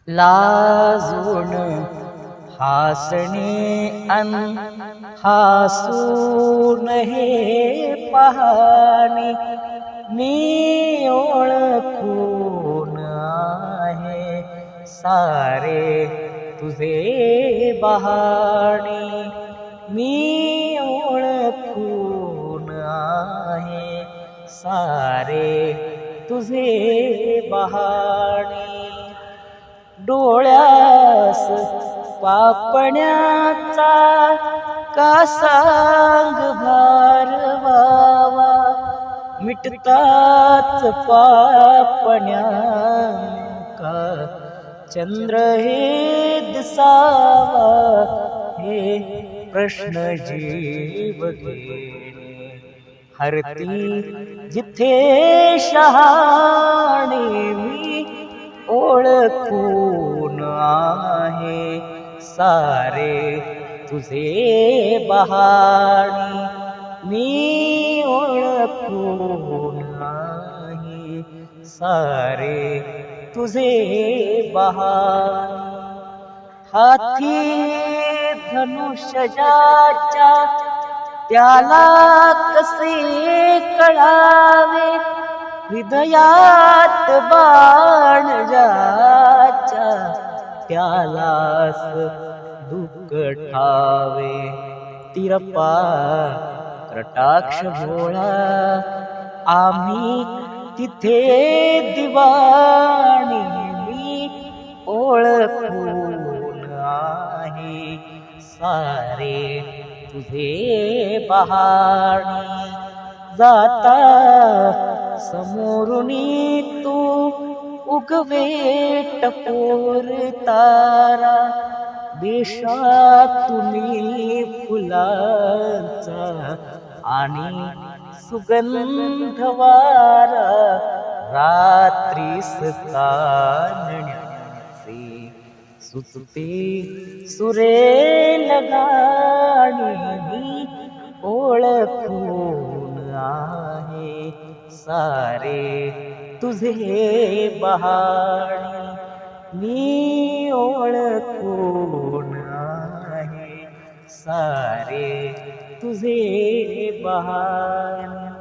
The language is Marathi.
लाजून हासणे अन हासून हे पाहणे मी ओळखून आहे सारे तुझे बहाणे मी ओळखून आहे सारे तुझे बहाणे डोळ्यास पापण्याचा का सांग भारवावा मिटताच पापण्या का चंद्र हे दिसावा हे प्रश्न जीव घेणे हरती जिथे शहाणे मी ओळखून आहे सारे तुझे बहाणे मी ओळखून आहे सारे तुझे बहाणे हाती धनुष्याच्या त्याला कसे कळावे हृदयात बाण ज्याच्या त्यालास दुःख ठावे तिरपा कटाक्ष भोळा आम्ही तिथे दिवाणी मी ओळखून आहे सारे तुझे बहाणे जाता समोरुनी तू उगवे टपोर तारा देशातुनी फुलांचा आणि सुगंध वारा रात्रीस कानण्याचे सुचते सुरेल गाणी ओळखून आहे सारे तुझे बहाणे मी ओळखून आहे सारे तुझे बहाणे